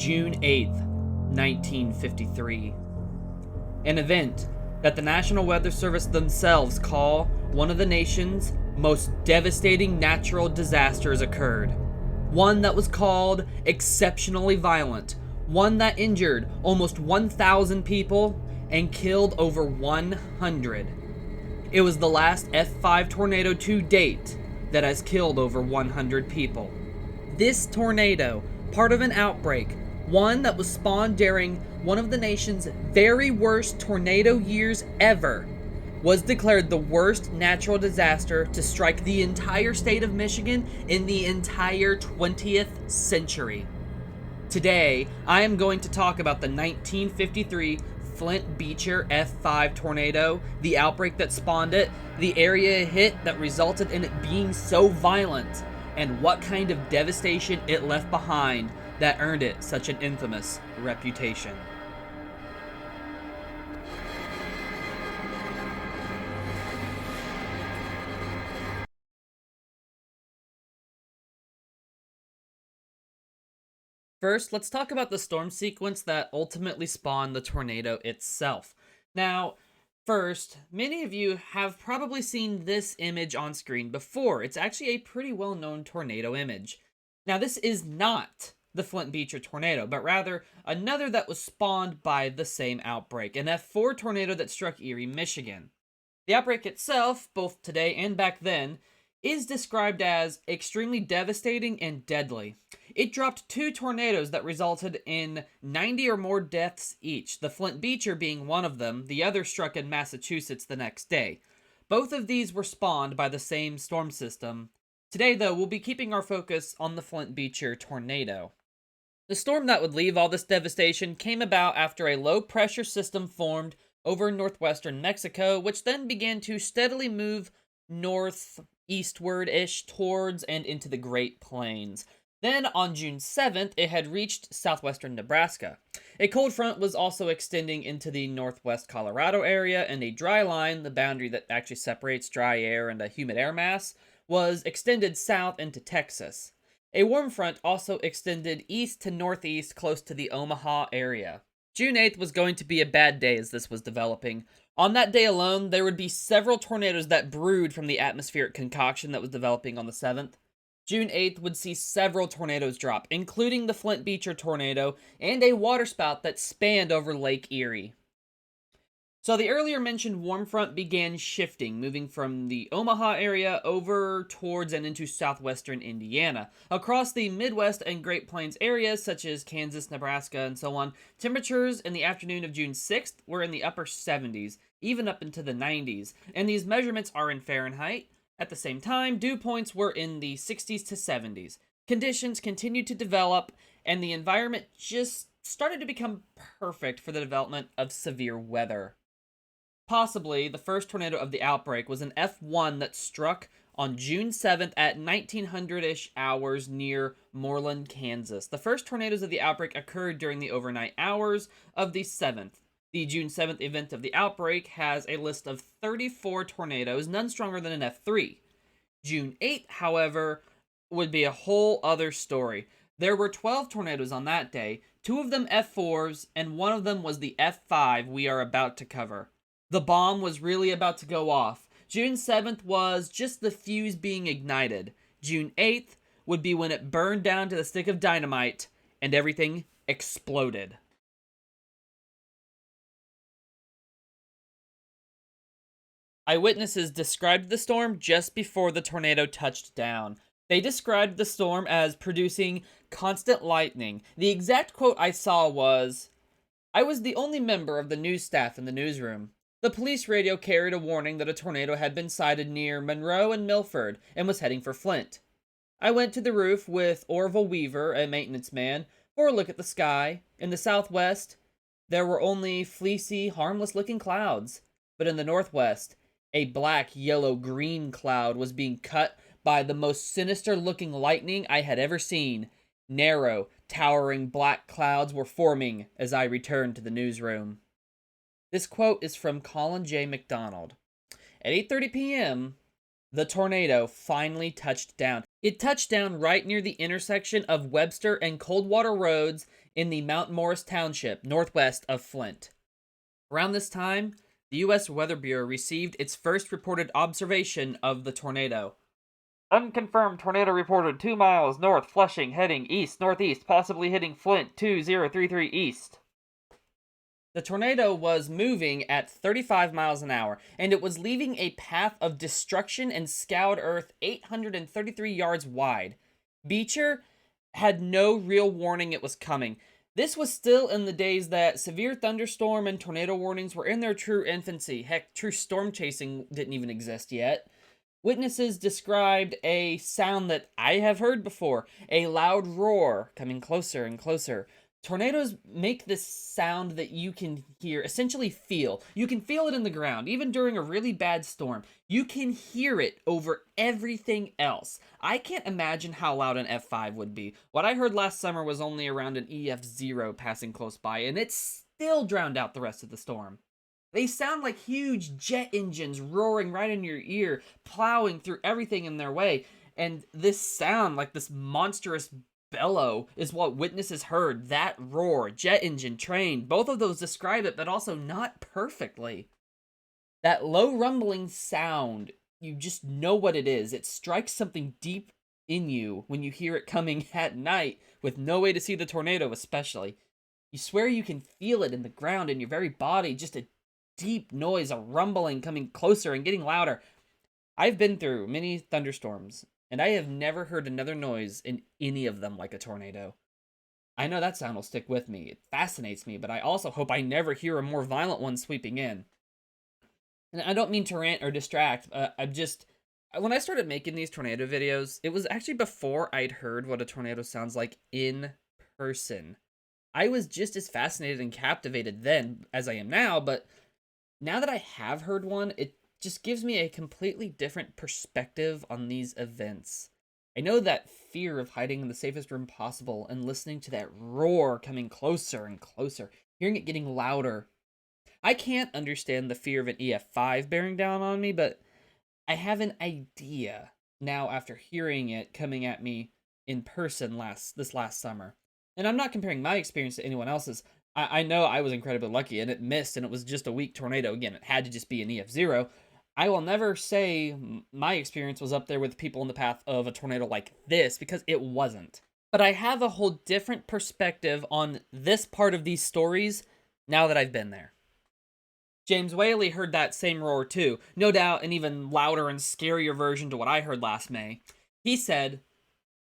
June 8th, 1953. An event that the National Weather Service themselves call one of the nation's most devastating natural disasters occurred. One that was called exceptionally violent, one that injured almost 1,000 people and killed over 100. It was the last F5 tornado to date that has killed over 100 people. This tornado, part of an outbreak, one that was spawned during one of the nation's very worst tornado years ever, was declared the worst natural disaster to strike the entire state of Michigan in the entire 20th century. Today, I am going to talk about the 1953 Flint-Beecher F5 tornado, the outbreak that spawned it, the area it hit that resulted in it being so violent, and what kind of devastation it left behind that earned it such an infamous reputation. First, let's talk about the storm sequence that ultimately spawned the tornado itself. Now, first, many of you have probably seen this image on screen before. It's actually a pretty well-known tornado image. Now, this is not the Flint-Beecher tornado, but rather another that was spawned by the same outbreak, an F4 tornado that struck Erie, Michigan. The outbreak itself, both today and back then, is described as extremely devastating and deadly. It dropped 2 tornadoes that resulted in 90 or more deaths each, the Flint-Beecher being one of them, the other struck in Massachusetts the next day. Both of these were spawned by the same storm system. Today, though, we'll be keeping our focus on the Flint-Beecher tornado. The storm that would leave all this devastation came about after a low-pressure system formed over northwestern Mexico, which then began to steadily move northeastward-ish towards and into the Great Plains. Then, on June 7th, it had reached southwestern Nebraska. A cold front was also extending into the northwest Colorado area, and a dry line, the boundary that actually separates dry air and a humid air mass, was extended south into Texas. A warm front also extended east to northeast close to the Omaha area. June 8th was going to be a bad day as this was developing. On that day alone, there would be several tornadoes that brewed from the atmospheric concoction that was developing on the 7th. June 8th would see several tornadoes drop, including the Flint-Beecher tornado and a waterspout that spanned over Lake Erie. So the earlier mentioned warm front began shifting, moving from the Omaha area over towards and into southwestern Indiana. Across the Midwest and Great Plains areas, such as Kansas, Nebraska, and so on, temperatures in the afternoon of June 6th were in the upper 70s, even up into the 90s, and these measurements are in Fahrenheit. At the same time, dew points were in the 60s to 70s. Conditions continued to develop, and the environment just started to become perfect for the development of severe weather. Possibly, the first tornado of the outbreak was an F1 that struck on June 7th at 1900-ish hours near Moreland, Kansas. The first tornadoes of the outbreak occurred during the overnight hours of the 7th. The June 7th event of the outbreak has a list of 34 tornadoes, none stronger than an F3. June 8th, however, would be a whole other story. There were 12 tornadoes on that day, 2 of them F4s, and one of them was the F5 we are about to cover. The bomb was really about to go off. June 7th was just the fuse being ignited. June 8th would be when it burned down to the stick of dynamite, and everything exploded. Eyewitnesses described the storm just before the tornado touched down. They described the storm as producing constant lightning. The exact quote I saw was, "I was the only member of the news staff in the newsroom. The police radio carried a warning that a tornado had been sighted near Monroe and Milford and was heading for Flint. I went to the roof with Orville Weaver, a maintenance man, for a look at the sky. In the southwest, there were only fleecy, harmless-looking clouds, but in the northwest, a black, yellow, green cloud was being cut by the most sinister-looking lightning I had ever seen. Narrow, towering black clouds were forming as I returned to the newsroom." This quote is from Colin J. McDonald. At 8:30 p.m., The tornado finally touched down. It touched down right near the intersection of Webster and Coldwater Roads in the Mount Morris Township, northwest of Flint. Around this time, the U.S. Weather Bureau received its first reported observation of the tornado. Unconfirmed tornado reported 2 miles north, Flushing, heading east-northeast, possibly hitting Flint 2033 east. The tornado was moving at 35 miles an hour, and it was leaving a path of destruction and scoured earth 833 yards wide. Beecher had no real warning it was coming. This was still in the days that severe thunderstorm and tornado warnings were in their true infancy. Heck, true storm chasing didn't even exist yet. Witnesses described a sound that I have heard before, a loud roar coming closer and closer. Tornadoes make this sound that you can hear, essentially feel. You can feel it in the ground, even during a really bad storm. You can hear it over everything else. I can't imagine how loud an F5 would be. What I heard last summer was only around an EF0 passing close by, and it still drowned out the rest of the storm. They sound like huge jet engines roaring right in your ear, plowing through everything in their way. And this sound, like this monstrous bellow, is what witnesses heard. That roar, jet engine, train, both of those describe it, but also not perfectly. That low rumbling sound, you just know what it is. It strikes something deep in you when you hear it coming at night with no way to see the tornado especially. You swear you can feel it in the ground, in your very body, just a deep noise, a rumbling coming closer and getting louder. I've been through many thunderstorms, and I have never heard another noise in any of them like a tornado. I know that sound will stick with me. It fascinates me, but I also hope I never hear a more violent one sweeping in. And I don't mean to rant or distract. When I started making these tornado videos, it was actually before I'd heard what a tornado sounds like in person. I was just as fascinated and captivated then as I am now, but now that I have heard one, it just gives me a completely different perspective on these events. I know that fear of hiding in the safest room possible and listening to that roar coming closer and closer, hearing it getting louder. I can't understand the fear of an EF5 bearing down on me, but I have an idea now after hearing it coming at me in person this last summer. And I'm not comparing my experience to anyone else's. I know I was incredibly lucky, and it missed, and it was just a weak tornado. Again, it had to just be an EF0. I will never say my experience was up there with people in the path of a tornado like this, because it wasn't. But I have a whole different perspective on this part of these stories now that I've been there. James Whaley heard that same roar too, no doubt an even louder and scarier version to what I heard last May. He said,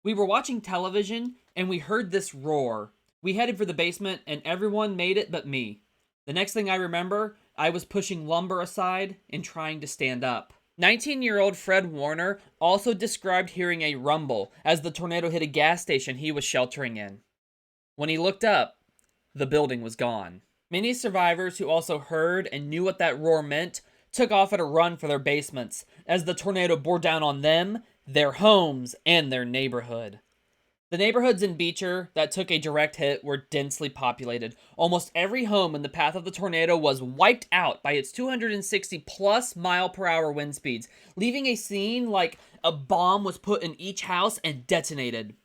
"We were watching television, and we heard this roar. We headed for the basement, and everyone made it but me. The next thing I remember, I was pushing lumber aside and trying to stand up." 19-year-old Fred Warner also described hearing a rumble as the tornado hit a gas station he was sheltering in. When he looked up, the building was gone. Many survivors who also heard and knew what that roar meant took off at a run for their basements as the tornado bore down on them, their homes, and their neighborhood. The neighborhoods in Beecher that took a direct hit were densely populated. Almost every home in the path of the tornado was wiped out by its 260-plus mile-per-hour wind speeds, leaving a scene like a bomb was put in each house and detonated.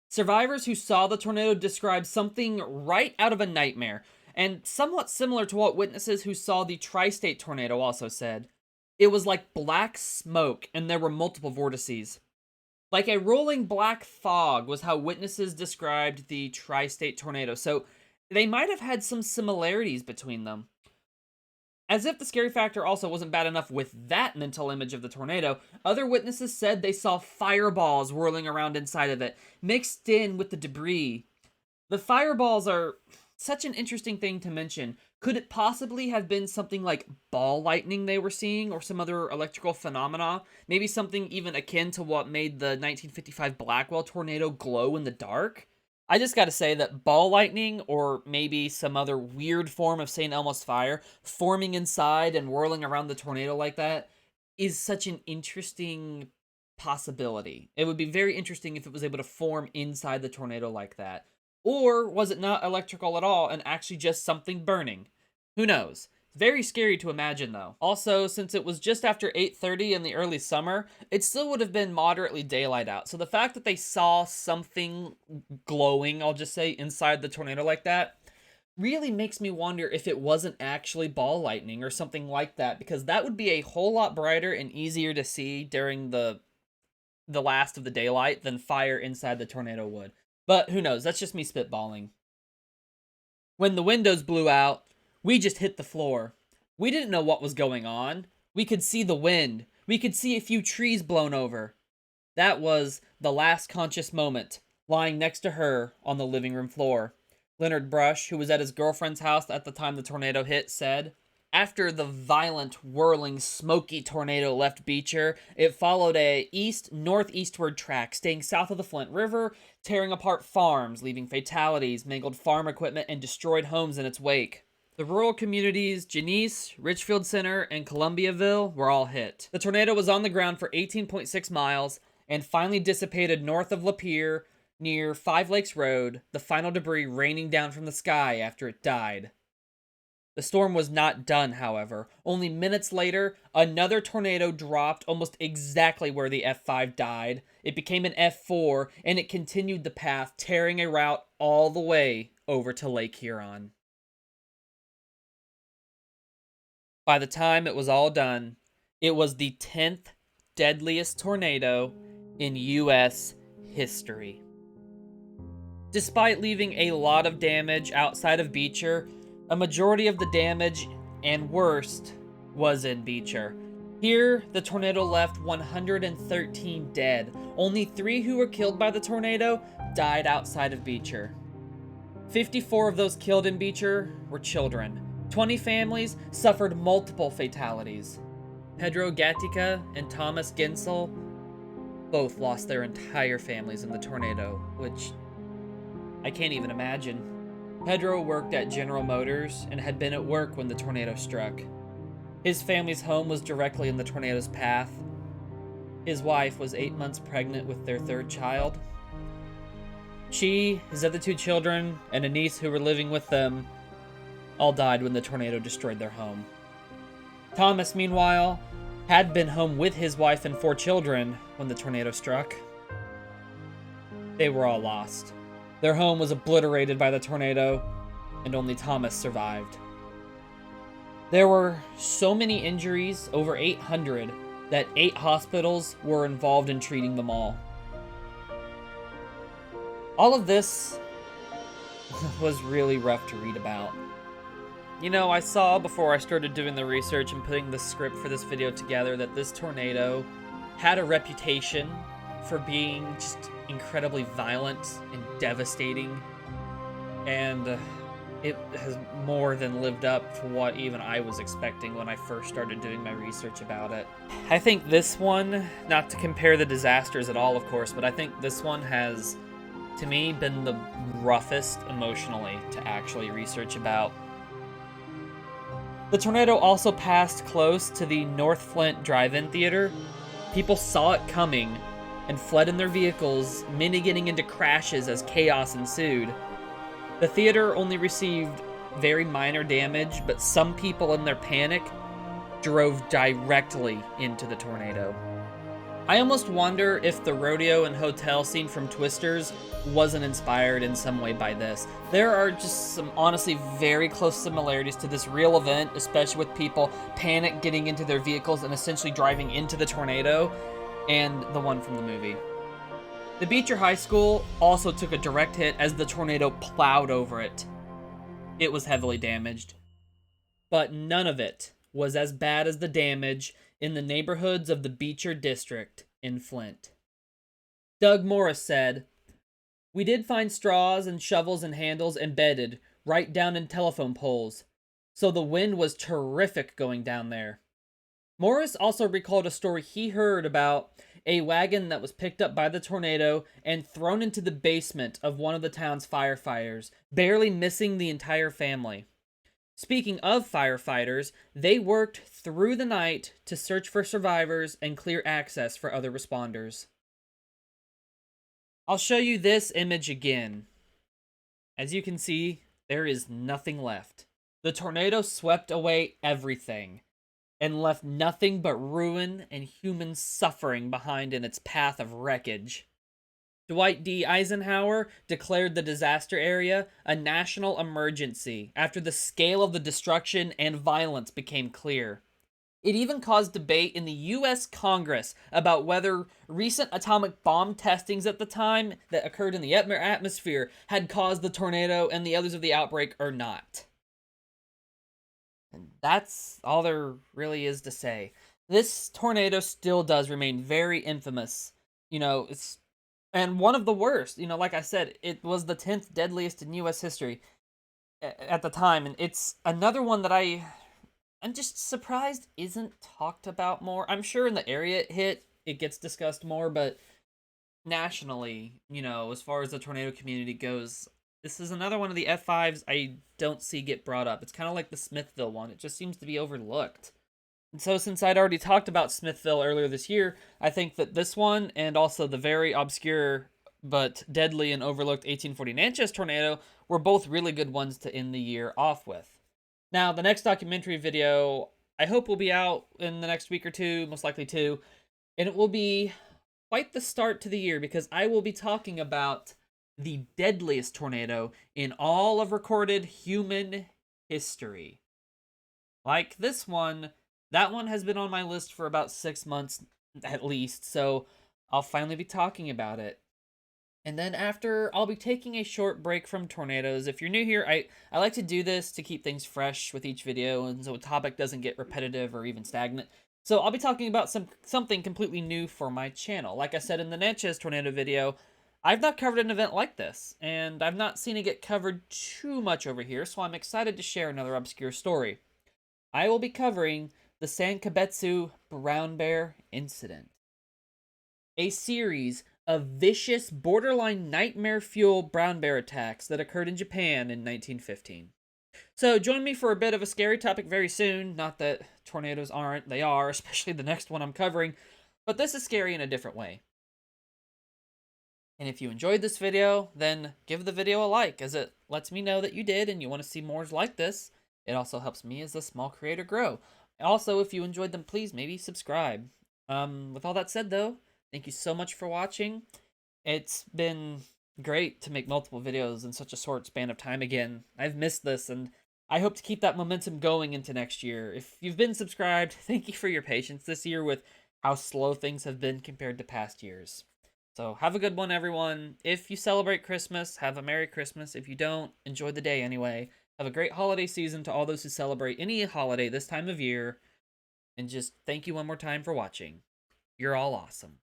Survivors who saw the tornado described something right out of a nightmare, and somewhat similar to what witnesses who saw the tri-state tornado also said. It was like black smoke, and there were multiple vortices. Like a rolling black fog was how witnesses described the tri-state tornado, so they might have had some similarities between them. As if the scary factor also wasn't bad enough with that mental image of the tornado, other witnesses said they saw fireballs whirling around inside of it, mixed in with the debris. The fireballs are such an interesting thing to mention. Could it possibly have been something like ball lightning they were seeing, or some other electrical phenomena? Maybe something even akin to what made the 1955 Blackwell tornado glow in the dark? I just gotta say that ball lightning, or maybe some other weird form of St. Elmo's fire, forming inside and whirling around the tornado like that, is such an interesting possibility. It would be very interesting if it was able to form inside the tornado like that. Or was it not electrical at all and actually just something burning? Who knows? Very scary to imagine, though. Also, since it was just after 8:30 in the early summer, it still would have been moderately daylight out. So the fact that they saw something glowing, I'll just say, inside the tornado like that, really makes me wonder if it wasn't actually ball lightning or something like that, because that would be a whole lot brighter and easier to see during the last of the daylight than fire inside the tornado would. But who knows? That's just me spitballing. When the windows blew out, we just hit the floor. We didn't know what was going on. We could see the wind. We could see a few trees blown over. That was the last conscious moment, lying next to her on the living room floor. Leonard Brush, who was at his girlfriend's house at the time the tornado hit, said, "After the violent, whirling, smoky tornado left Beecher, it followed a east-northeastward track, staying south of the Flint River, tearing apart farms, leaving fatalities, mangled farm equipment, and destroyed homes in its wake. The rural communities Genesee, Richfield Center, and Columbiaville were all hit. The tornado was on the ground for 18.6 miles and finally dissipated north of Lapeer near Five Lakes Road, the final debris raining down from the sky after it died." The storm was not done, however. Only minutes later, another tornado dropped almost exactly where the F5 died. It became an F4, and it continued the path, tearing a route all the way over to Lake Huron. By the time it was all done, it was the 10th deadliest tornado in U.S. history. Despite leaving a lot of damage outside of Beecher, a majority of the damage, and worst, was in Beecher. Here, the tornado left 113 dead. Only 3 who were killed by the tornado died outside of Beecher. 54 of those killed in Beecher were children. 20 families suffered multiple fatalities. Pedro Gatica and Thomas Gensel both lost their entire families in the tornado, which I can't even imagine. Pedro worked at General Motors and had been at work when the tornado struck. His family's home was directly in the tornado's path. His wife was 8 months pregnant with their 3rd child. She, his other 2 children, and a niece who were living with them all died when the tornado destroyed their home. Thomas, meanwhile, had been home with his wife and 4 children when the tornado struck. They were all lost. Their home was obliterated by the tornado, and only Thomas survived. There were so many injuries, over 800, that 8 hospitals were involved in treating them all. All of this was really rough to read about. You know, I saw before I started doing the research and putting the script for this video together that this tornado had a reputation for being just incredibly violent and devastating, and it has more than lived up to what even I was expecting when I first started doing my research about it. I think this one, not to compare the disasters at all, of course, but I think this one has, to me, been the roughest emotionally to actually research about. The tornado also passed close to the North Flint Drive-In Theater. People saw it coming and fled in their vehicles, many getting into crashes as chaos ensued. The theater only received very minor damage, but some people in their panic drove directly into the tornado. I almost wonder if the rodeo and hotel scene from Twisters wasn't inspired in some way by this. There are just some honestly very close similarities to this real event, especially with people panic getting into their vehicles and essentially driving into the tornado, and the one from the movie. The Beecher High School also took a direct hit as the tornado plowed over it. It was heavily damaged, but none of it was as bad as the damage in the neighborhoods of the Beecher district in Flint. Doug Morris said, "We did find straws and shovels and handles embedded right down in telephone poles, so the wind was terrific going down there." Morris also recalled a story he heard about a wagon that was picked up by the tornado and thrown into the basement of one of the town's firefighters, barely missing the entire family. Speaking of firefighters, they worked through the night to search for survivors and clear access for other responders. I'll show you this image again. As you can see, there is nothing left. The tornado swept away everything and left nothing but ruin and human suffering behind in its path of wreckage. Dwight D. Eisenhower declared the disaster area a national emergency after the scale of the destruction and violence became clear. It even caused debate in the US Congress about whether recent atomic bomb testings at the time that occurred in the atmosphere had caused the tornado and the others of the outbreak or not. And that's all there really is to say. This tornado still does remain very infamous. It's and one of the worst. Like I said, it was the 10th deadliest in US history at the time, and it's another one that I'm just surprised isn't talked about more. I'm sure in the area it hit, it gets discussed more, but nationally, as far as the tornado community goes, this is another one of the F5s I don't see get brought up. It's kind of like the Smithville one. It just seems to be overlooked. And so since I'd already talked about Smithville earlier this year, I think that this one and also the very obscure but deadly and overlooked 1840 Natchez tornado were both really good ones to end the year off with. Now, the next documentary video I hope will be out in the next week or two, most likely two, and it will be quite the start to the year because I will be talking about the deadliest tornado in all of recorded human history. Like this one, that one has been on my list for about 6 months at least, so I'll finally be talking about it. And then after, I'll be taking a short break from tornadoes. If you're new here, I like to do this to keep things fresh with each video, and so a topic doesn't get repetitive or even stagnant. So I'll be talking about something completely new for my channel. Like I said in the Natchez tornado video, I've not covered an event like this, and I've not seen it get covered too much over here, so I'm excited to share another obscure story. I will be covering the San Kibetsu brown bear incident, a series of vicious, borderline nightmare fuel brown bear attacks that occurred in Japan in 1915. So join me for a bit of a scary topic very soon. Not that tornadoes aren't, they are, especially the next one I'm covering, but this is scary in a different way. And if you enjoyed this video, then give the video a like, as it lets me know that you did and you want to see more like this. It also helps me as a small creator grow. Also, if you enjoyed them, please maybe subscribe. With all that said, though, thank you so much for watching. It's been great to make multiple videos in such a short span of time again. I've missed this, and I hope to keep that momentum going into next year. If you've been subscribed, thank you for your patience this year with how slow things have been compared to past years. So have a good one, everyone. If you celebrate Christmas, have a Merry Christmas. If you don't, enjoy the day anyway. Have a great holiday season to all those who celebrate any holiday this time of year. And just thank you one more time for watching. You're all awesome.